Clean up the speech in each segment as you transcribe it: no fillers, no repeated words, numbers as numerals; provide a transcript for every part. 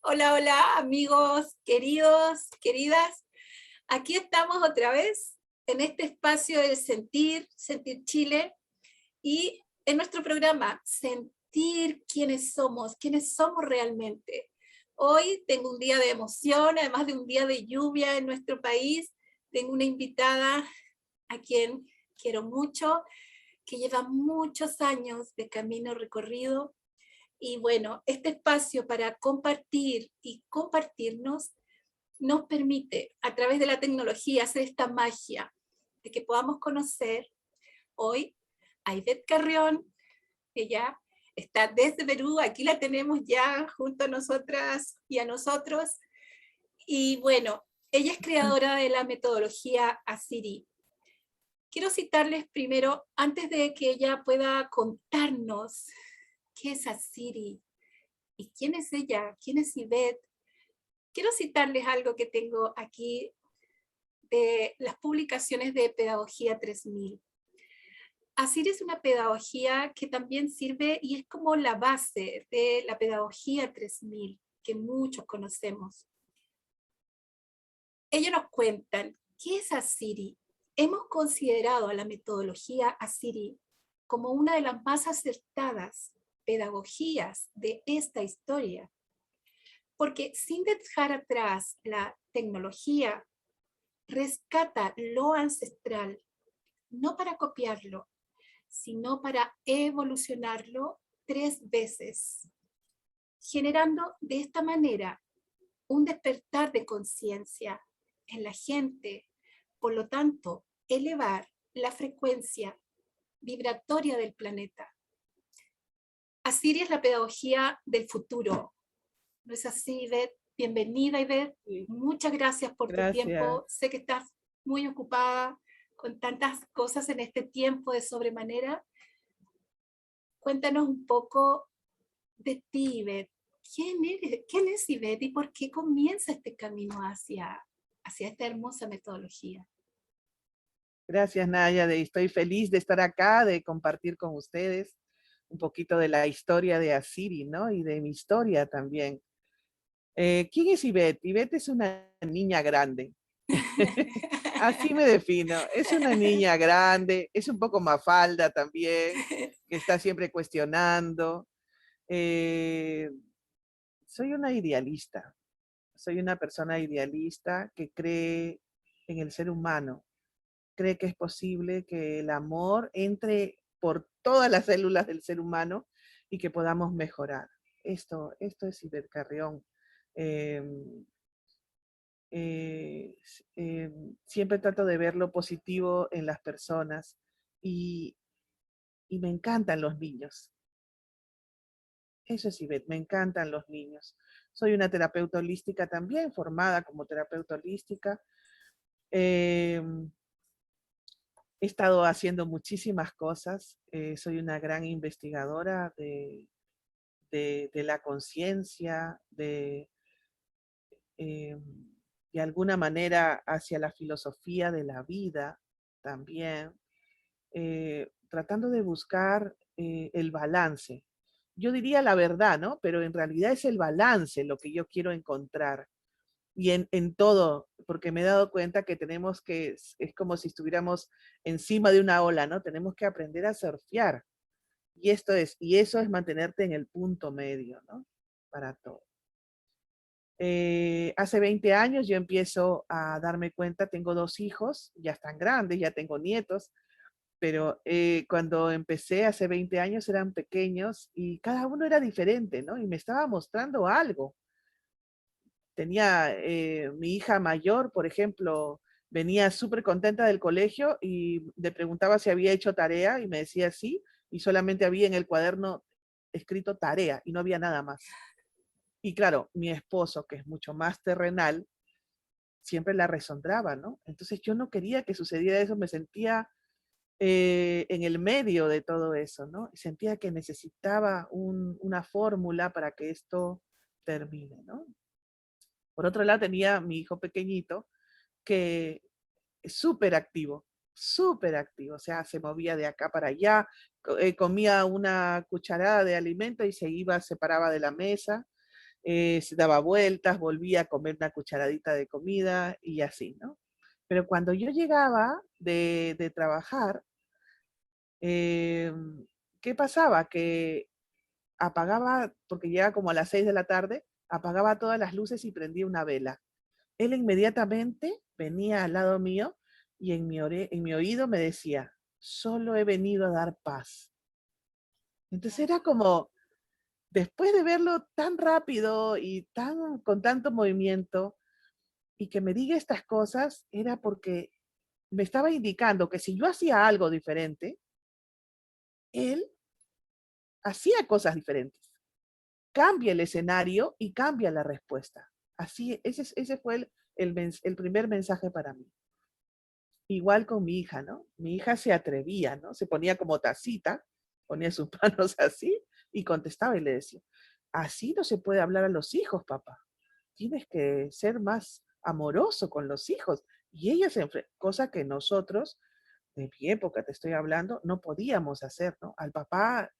Hola, hola, amigos, queridos, queridas. Aquí estamos otra vez en este espacio del Sentir, Sentir Chile, y en nuestro programa Sentir quiénes somos realmente. Hoy tengo un día de emoción, además de un día de lluvia en nuestro país. Tengo una invitada a quien quiero mucho, que lleva muchos años de camino recorrido. Y bueno, este espacio para compartir y compartirnos nos permite, a través de la tecnología, hacer esta magia de que podamos conocer hoy a Ivette Carrión. Ella está desde Perú, aquí la tenemos ya junto a nosotras y a nosotros. Y bueno, ella es creadora de la metodología Asiri. Quiero citarles primero, antes de que ella pueda contarnos qué es Asiri y quién es ella, quién es Ivette. Quiero citarles algo que tengo aquí de las publicaciones de Pedagogía 3000. ASIR es una pedagogía que también sirve y es como la base de la Pedagogía 3000, que muchos conocemos. Ellos nos cuentan, ¿qué es ASIRI? Hemos considerado a la metodología ASIRI como una de las más acertadas pedagogías de esta historia, porque sin dejar atrás la tecnología, rescata lo ancestral, no para copiarlo, sino para evolucionarlo 3 veces, generando de esta manera un despertar de conciencia en la gente, por lo tanto, elevar la frecuencia vibratoria del planeta. Así es la pedagogía del futuro. ¿No es así, Ivette? Bienvenida, Ivette. Sí, Muchas gracias por tu gracias. tiempo. Sé que estás muy ocupada con tantas cosas en este tiempo de sobremanera. Cuéntanos un poco de ti, Ivette. ¿Quién eres? ¿Quién es Ivette y por qué comienza este camino hacia esta hermosa metodología? Gracias, Naya. Estoy feliz de estar acá, de compartir con ustedes un poquito de la historia de Asiri, ¿no? Y de mi historia también. ¿Quién es Ivette? Ivette es una niña grande. Así me defino. Es una niña grande, es un poco mafalda también, que está siempre cuestionando. Eh, Soy una idealista. Soy una persona idealista que cree en el ser humano, cree que es posible que el amor entre por todas las células del ser humano y que podamos mejorar. Esto es Ivette Carrión. Eh, eh, Siempre trato de ver lo positivo en las personas y, y me encantan los niños. Eso es Ivette, me encantan los niños. Soy una terapeuta holística también, formada como terapeuta holística. Eh, He estado haciendo muchísimas cosas. Soy una gran investigadora de la conciencia, eh, de alguna manera hacia la filosofía de la vida también, tratando de buscar el balance. Yo diría la verdad, ¿no? Pero en realidad es el balance lo que yo quiero encontrar y en todo, porque me he dado cuenta que tenemos que, es como si estuviéramos encima de una ola, ¿no? Tenemos que aprender a surfear. Y eso es mantenerte en el punto medio, ¿no? Para todo. Hace 20 años yo empiezo a darme cuenta, tengo 2 hijos, ya están grandes, ya tengo nietos, pero cuando empecé hace 20 años eran pequeños y cada uno era diferente, ¿no? Y me estaba mostrando algo. Tenía mi hija mayor, por ejemplo, venía súper contenta del colegio y le preguntaba si había hecho tarea y me decía sí, y solamente había en el cuaderno escrito tarea y no había nada más. Y claro, mi esposo, que es mucho más terrenal, siempre la resondraba, ¿no? Entonces yo no quería que sucediera eso, me sentía en el medio de todo eso, ¿no? Sentía que necesitaba una fórmula para que esto termine, ¿no? Por otro lado, tenía mi hijo pequeñito que es súper activo, o sea, se movía de acá para allá, comía una cucharada de alimento y se iba, se paraba de la mesa, se daba vueltas, volvía a comer una cucharadita de comida y así, ¿no? Pero cuando yo llegaba de trabajar, eh, ¿qué pasaba? Que apagaba, porque llega como a las 6 de la tarde, apagaba todas las luces y prendía una vela. Él inmediatamente venía al lado mío y en mi oído me decía, solo he venido a dar paz. Entonces era como, después de verlo tan rápido y tan con tanto movimiento y que me diga estas cosas, era porque me estaba indicando que si yo hacía algo diferente, él hacía cosas diferentes. Cambia el escenario y cambia la respuesta. Así, ese fue el primer mensaje para mí. Igual con mi hija, ¿no? Mi hija se atrevía, ¿no? Se ponía como tacita, ponía sus manos así y contestaba y le decía, así no se puede hablar a los hijos, papá. Tienes que ser más amoroso con los hijos. Y ella se enfrenta, cosa que nosotros, de mi época te estoy hablando, no podíamos hacer, ¿no? Al papá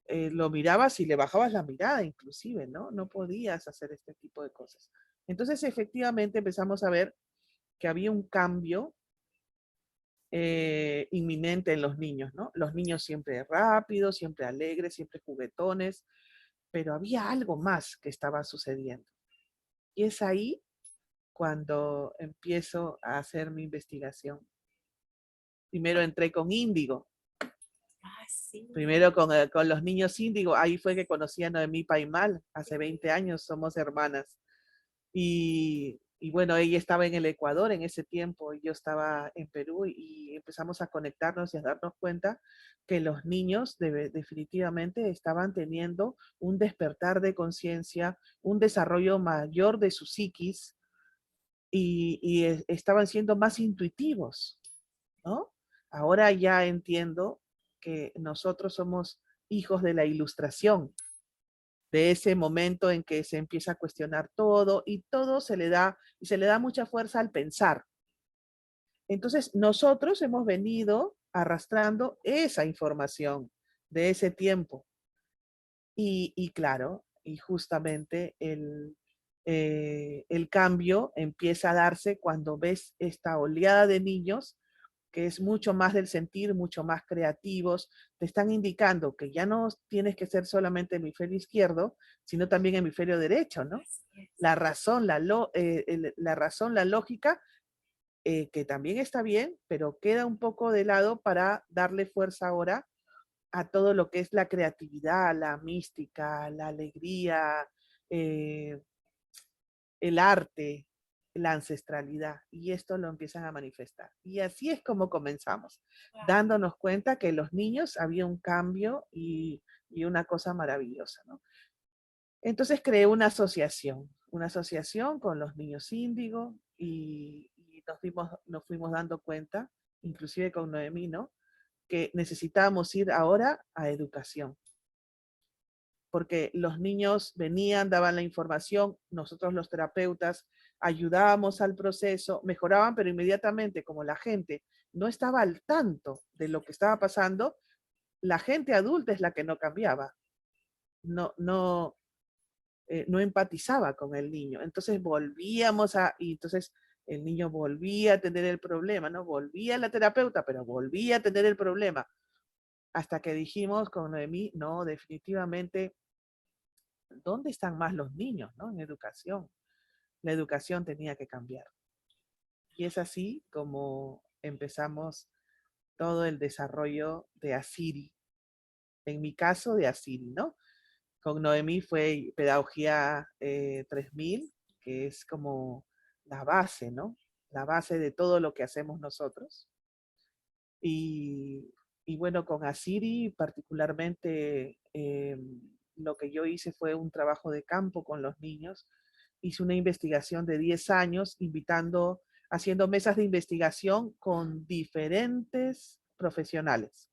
lo mirabas y le bajabas la mirada inclusive, ¿no? No podías hacer este tipo de cosas. Entonces, efectivamente, empezamos a ver que había un cambio inminente en los niños, ¿no? Los niños siempre rápidos, siempre alegres, siempre juguetones, pero había algo más que estaba sucediendo. Y es ahí cuando empiezo a hacer mi investigación. Primero entré con Índigo, Sí. primero con los niños Índigo, ahí fue que conocí a Noemí Paimal, hace 20 años somos hermanas. Y bueno, ella estaba en el Ecuador en ese tiempo y yo estaba en Perú y empezamos a conectarnos y a darnos cuenta que los niños definitivamente estaban teniendo un despertar de conciencia, un desarrollo mayor de su psiquis y estaban siendo más intuitivos, ¿no? Ahora ya entiendo que nosotros somos hijos de la ilustración, de ese momento en que se empieza a cuestionar todo y todo se le da mucha fuerza al pensar. Entonces, nosotros hemos venido arrastrando esa información de ese tiempo. Y claro, y justamente el cambio empieza a darse cuando ves esta oleada de niños que es mucho más del sentir, mucho más creativos, te están indicando que ya no tienes que ser solamente hemisferio izquierdo, sino también hemisferio derecho, ¿no? La razón, la razón, la lógica, que también está bien, pero queda un poco de lado para darle fuerza ahora a todo lo que es la creatividad, la mística, la alegría, eh, el arte, la ancestralidad, y esto lo empiezan a manifestar. Y así es como comenzamos, dándonos cuenta que en los niños había un cambio y una cosa maravillosa, ¿no? Entonces creé una asociación con los niños índigo y nos fuimos dando cuenta, inclusive con Noemí, ¿no? Que necesitábamos ir ahora a educación porque los niños venían, daban la información, nosotros los terapeutas ayudábamos al proceso, mejoraban, pero inmediatamente como la gente no estaba al tanto de lo que estaba pasando, la gente adulta es la que no cambiaba, no empatizaba con el niño. Entonces y entonces el niño volvía a tener el problema, ¿no? Volvía a la terapeuta, pero volvía a tener el problema. Hasta que dijimos con Noemí, no, definitivamente ¿dónde están más los niños, no? En educación. La educación tenía que cambiar. Y es así como empezamos todo el desarrollo de Asiri. En mi caso, de Asiri, ¿no? Con Noemí fue Pedagogía 3000, que es como la base, ¿no? La base de todo lo que hacemos nosotros. Y, y bueno, con Asiri particularmente lo que yo hice fue un trabajo de campo con los niños. Hice una investigación de 10 años haciendo mesas de investigación con diferentes profesionales.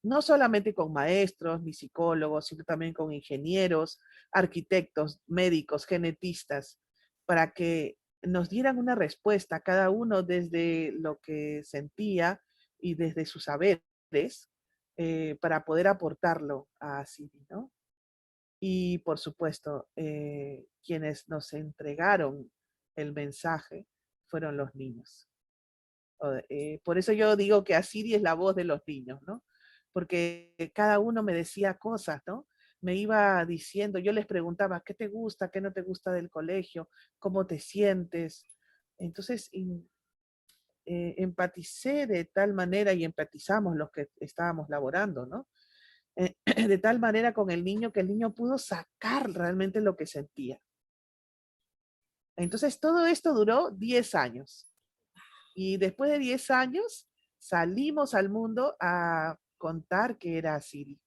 No solamente con maestros ni psicólogos, sino también con ingenieros, arquitectos, médicos, genetistas, para que nos dieran una respuesta, cada uno desde lo que sentía y desde sus saberes, para poder aportarlo a Siri, ¿no? Y por supuesto, quienes nos entregaron el mensaje fueron los niños. Por eso yo digo que Asiri es la voz de los niños, ¿no? Porque cada uno me decía cosas, ¿no? Me iba diciendo, yo les preguntaba, ¿qué te gusta, qué no te gusta del colegio? ¿Cómo te sientes? Entonces, empaticé de tal manera y empatizamos los que estábamos laborando, ¿no? De tal manera con el niño que el niño pudo sacar realmente lo que sentía. Entonces, todo esto duró 10 años. Y después de 10 años, salimos al mundo a contar que era Asiri.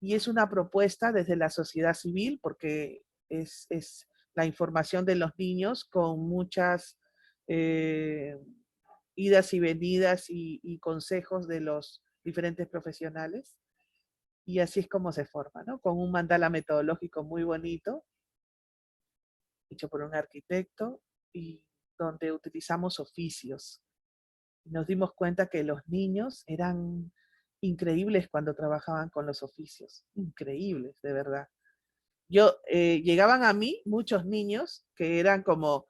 Y es una propuesta desde la sociedad civil, porque es la información de los niños con muchas idas y venidas y consejos de los diferentes profesionales. Y así es como se forma, ¿no? Con un mandala metodológico muy bonito, hecho por un arquitecto, y donde utilizamos oficios. Nos dimos cuenta que los niños eran increíbles cuando trabajaban con los oficios, increíbles, de verdad. Llegaban a mí muchos niños que eran como,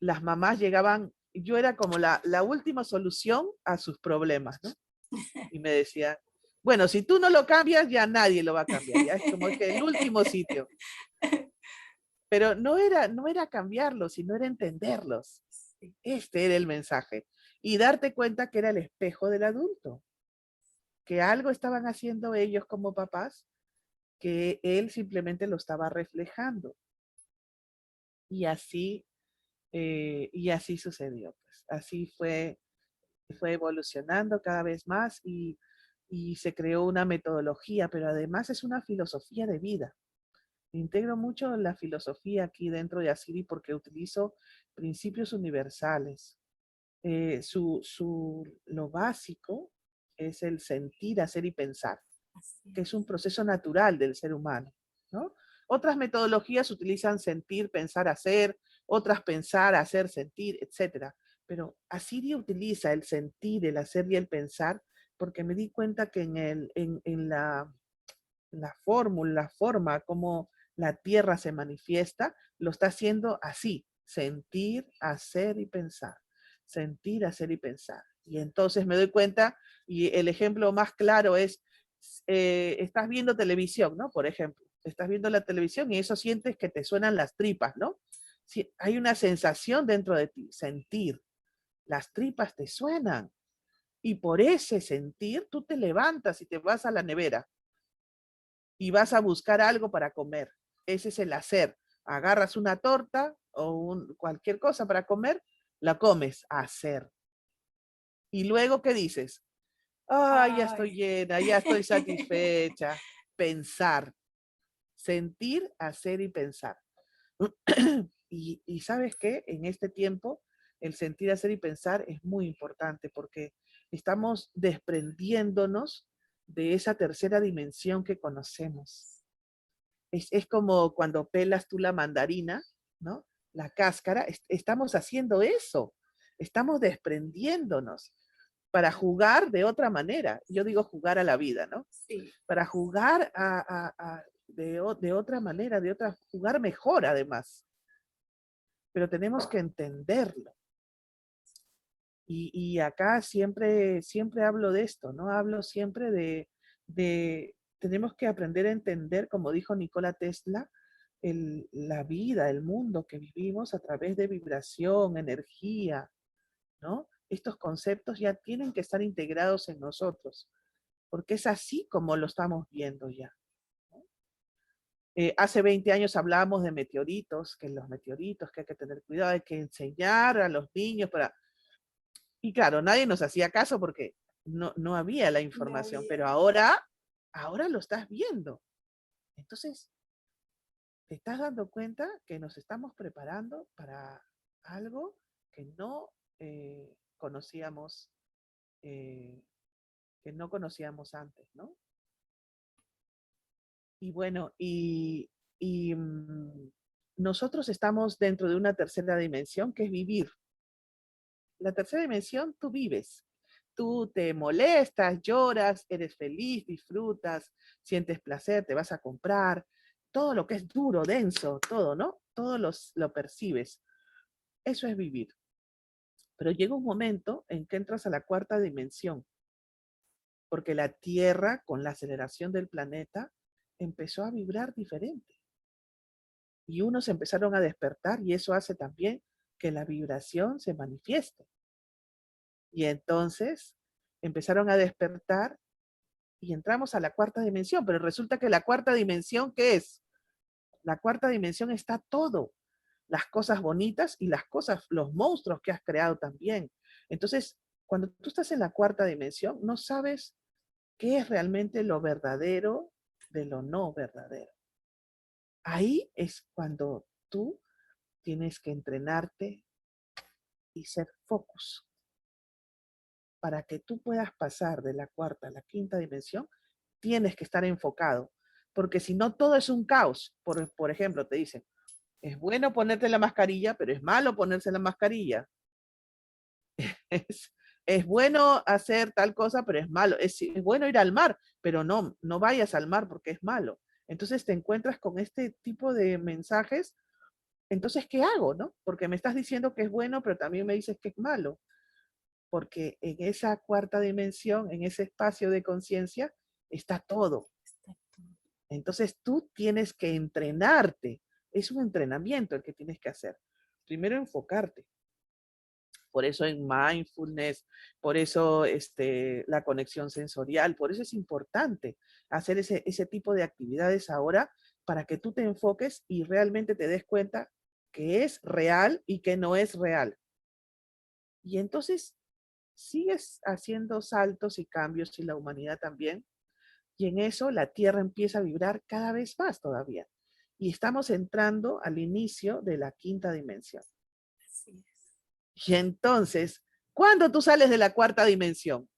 las mamás llegaban, yo era como la última solución a sus problemas, ¿no? Y me decían, bueno, si tú no lo cambias, ya nadie lo va a cambiar, ya es como que el último sitio. Pero no era cambiarlos, sino era entenderlos. Este era el mensaje. Y darte cuenta que era el espejo del adulto, que algo estaban haciendo ellos como papás, que él simplemente lo estaba reflejando. Y así sucedió. Pues. Así fue evolucionando cada vez más y se creó una metodología, pero además es una filosofía de vida. Integro mucho la filosofía aquí dentro de Asiri porque utilizo principios universales. Lo básico es el sentir, hacer y pensar, que es un proceso natural del ser humano, ¿no? Otras metodologías utilizan sentir, pensar, hacer, otras pensar, hacer, sentir, etcétera. Pero Asiri utiliza el sentir, el hacer y el pensar porque me di cuenta que en la fórmula, la forma como la tierra se manifiesta, lo está haciendo así, sentir, hacer y pensar. Sentir, hacer y pensar. Y entonces me doy cuenta, y el ejemplo más claro es, estás viendo televisión, ¿no? Por ejemplo, estás viendo la televisión y eso sientes que te suenan las tripas, ¿no? Si, hay una sensación dentro de ti, sentir. Las tripas te suenan. Y por ese sentir, tú te levantas y te vas a la nevera y vas a buscar algo para comer. Ese es el hacer. Agarras una torta o cualquier cosa para comer, la comes, hacer. Y luego, ¿qué dices? Ay, ya estoy llena, ya estoy satisfecha. Pensar, sentir, hacer y pensar. Y ¿sabes qué? En este tiempo, el sentir, hacer y pensar es muy importante porque estamos desprendiéndonos de esa tercera dimensión que conocemos. Es como cuando pelas tú la mandarina, ¿no? La cáscara, estamos haciendo eso, estamos desprendiéndonos para jugar de otra manera. Yo digo jugar a la vida, ¿no? Sí. Para jugar de otra manera, jugar mejor además. Pero tenemos que entenderlo. Y acá siempre hablo de esto, ¿no? Hablo siempre tenemos que aprender a entender, como dijo Nikola Tesla, la vida, el mundo que vivimos a través de vibración, energía, ¿no? Estos conceptos ya tienen que estar integrados en nosotros, porque es así como lo estamos viendo ya. ¿No? Hace 20 años hablábamos de meteoritos, que los meteoritos, que hay que tener cuidado, hay que enseñar a los niños para... Y claro, nadie nos hacía caso porque no había la información, pero ahora lo estás viendo. Entonces, te estás dando cuenta que nos estamos preparando para algo que no conocíamos, eh, que no conocíamos antes, ¿no? Y bueno, nosotros estamos dentro de una tercera dimensión que es vivir. La tercera dimensión, tú vives. Tú te molestas, lloras, eres feliz, disfrutas, sientes placer, te vas a comprar. todo lo que es duro, denso, todo, ¿no? Todo lo percibes. Eso es vivir. Pero llega un momento en que entras a la cuarta dimensión, porque la Tierra, con la aceleración del planeta, empezó a vibrar diferente. Y unos empezaron a despertar y eso hace también que la vibración se manifieste. Y entonces empezaron a despertar y entramos a la cuarta dimensión, pero resulta que la cuarta dimensión, ¿qué es? La cuarta dimensión está todo, las cosas bonitas y las cosas, los monstruos que has creado también. Entonces, cuando tú estás en la cuarta dimensión, no sabes qué es realmente lo verdadero de lo no verdadero. Ahí es cuando tú tienes que entrenarte y ser focus para que tú puedas pasar de la cuarta a la quinta dimensión, tienes que estar enfocado, porque si no todo es un caos. Por ejemplo, te dicen, es bueno ponerte la mascarilla, pero es malo ponerse la mascarilla. Es, es bueno hacer tal cosa, pero es malo. Es bueno ir al mar, pero no vayas al mar porque es malo. Entonces te encuentras con este tipo de mensajes. Entonces, ¿qué hago, no? Porque me estás diciendo que es bueno, pero también me dices que es malo. Porque en esa cuarta dimensión, en ese espacio de conciencia, está todo. Entonces tú tienes que entrenarte. Es un entrenamiento el que tienes que hacer. Primero enfocarte. Por eso en mindfulness, por eso la conexión sensorial, por eso es importante hacer ese tipo de actividades ahora para que tú te enfoques y realmente te des cuenta que es real y que no es real. Y entonces sigues haciendo saltos y cambios y la humanidad también. Y en eso la Tierra empieza a vibrar cada vez más todavía. Y estamos entrando al inicio de la quinta dimensión. Así es. Y entonces, ¿cuándo tú sales de la cuarta dimensión?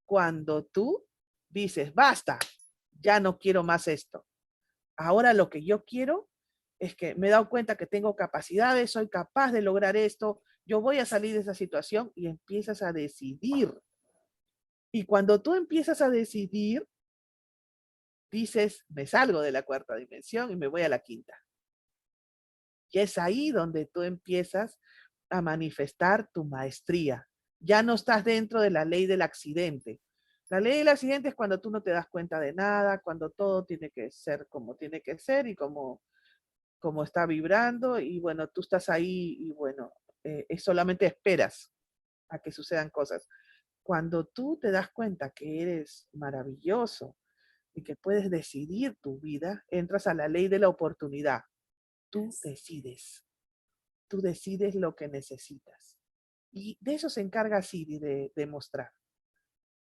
Cuando tú dices, basta, ya no quiero más esto. Ahora lo que yo quiero es que me he dado cuenta que tengo capacidades, soy capaz de lograr esto, yo voy a salir de esa situación y empiezas a decidir. Y cuando tú empiezas a decidir, dices, me salgo de la cuarta dimensión y me voy a la quinta. Y es ahí donde tú empiezas a manifestar tu maestría. Ya no estás dentro de la ley del accidente. La ley del accidente es cuando tú no te das cuenta de nada, cuando todo tiene que ser como tiene que ser y como está vibrando. Y bueno, tú estás ahí y bueno, solamente esperas a que sucedan cosas. Cuando tú te das cuenta que eres maravilloso y que puedes decidir tu vida, entras a la ley de la oportunidad. Tú decides lo que necesitas. Y de eso se encarga Siri de mostrar.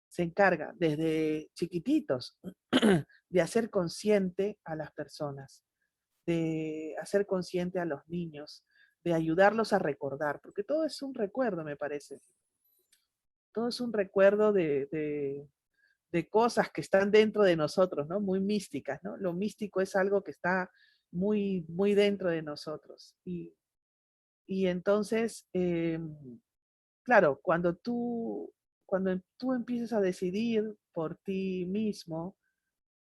Se encarga desde chiquititos de hacer consciente a las personas, de hacer consciente a los niños, de ayudarlos a recordar, porque todo es un recuerdo, me parece. Todo es un recuerdo de cosas que están dentro de nosotros, ¿no? Muy místicas, ¿no? Lo místico es algo que está muy, muy dentro de nosotros. Y entonces, claro, cuando tú empiezas a decidir por ti mismo,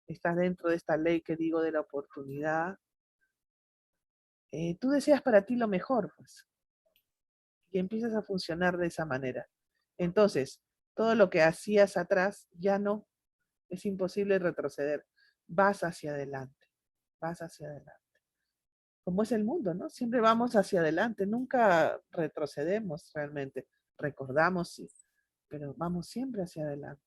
estás dentro de esta ley que digo de la oportunidad, tú deseas para ti lo mejor, pues, y empiezas a funcionar de esa manera. Entonces, todo lo que hacías atrás ya no, es imposible retroceder. Vas hacia adelante, vas hacia adelante. Como es el mundo, ¿no? Siempre vamos hacia adelante, nunca retrocedemos realmente. Recordamos, sí, pero vamos siempre hacia adelante.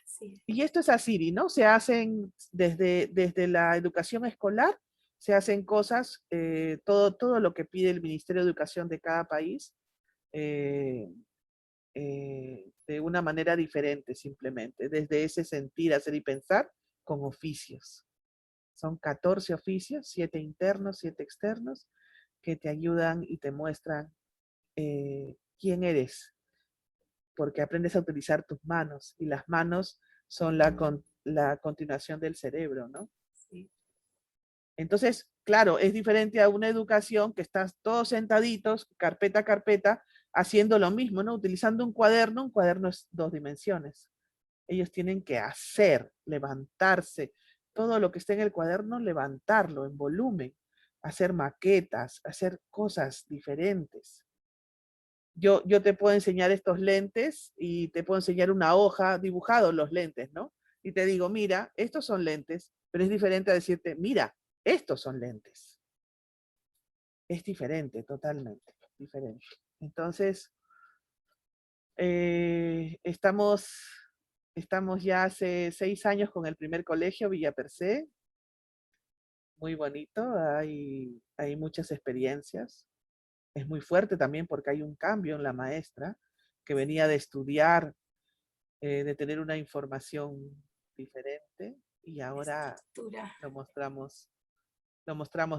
Sí. Y esto es así, ¿no? Se hacen desde la educación escolar, se hacen cosas, todo lo que pide el Ministerio de Educación de cada país, eh, de una manera diferente simplemente, desde ese sentir, hacer y pensar con oficios. Son 14 oficios, 7 internos, 7 externos, que te ayudan y te muestran quién eres, porque aprendes a utilizar tus manos y las manos son la continuación del cerebro, ¿no? Sí. Entonces, claro, es diferente a una educación que estás todos sentaditos, carpeta a carpeta, haciendo lo mismo, ¿no? Utilizando un cuaderno es 2 dimensiones. Ellos tienen que hacer, levantarse, todo lo que está en el cuaderno, levantarlo en volumen, hacer maquetas, hacer cosas diferentes. Yo te puedo enseñar estos lentes y te puedo enseñar una hoja dibujados los lentes, ¿no? Y te digo, mira, estos son lentes, pero es diferente a decirte, mira, estos son lentes. Es diferente, totalmente diferente. Entonces, estamos ya hace 6 años con el primer colegio, Villa Persé, muy bonito, hay muchas experiencias. Es muy fuerte también porque hay un cambio en la maestra que venía de estudiar, de tener una información diferente y ahora Estructura. lo mostramos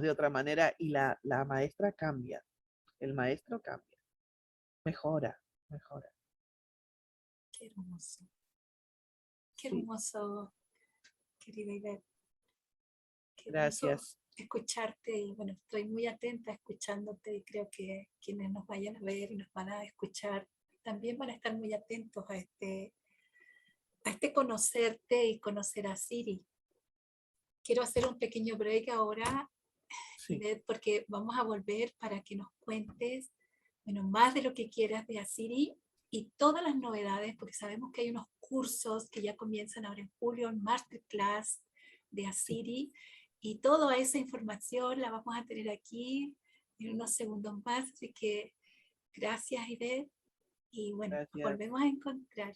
de otra manera y la maestra cambia, el maestro cambia, mejora, mejora. Qué hermoso. Qué Sí, hermoso, querida Ivette. Qué hermoso gracias. escucharte y bueno, estoy muy atenta escuchándote y creo que quienes nos vayan a ver y nos van a escuchar también van a estar muy atentos a este conocerte y conocer a Siri. Quiero hacer un pequeño break ahora, Sí, Ivette, porque vamos a volver para que nos cuentes, bueno, más de lo que quieras de Asiri y todas las novedades, porque sabemos que hay unos cursos que ya comienzan ahora en julio, en Masterclass de sí. Asiri, y toda esa información la vamos a tener aquí en unos segundos más, así que gracias, Ivette, y bueno, nos Gracias. volvemos a encontrar.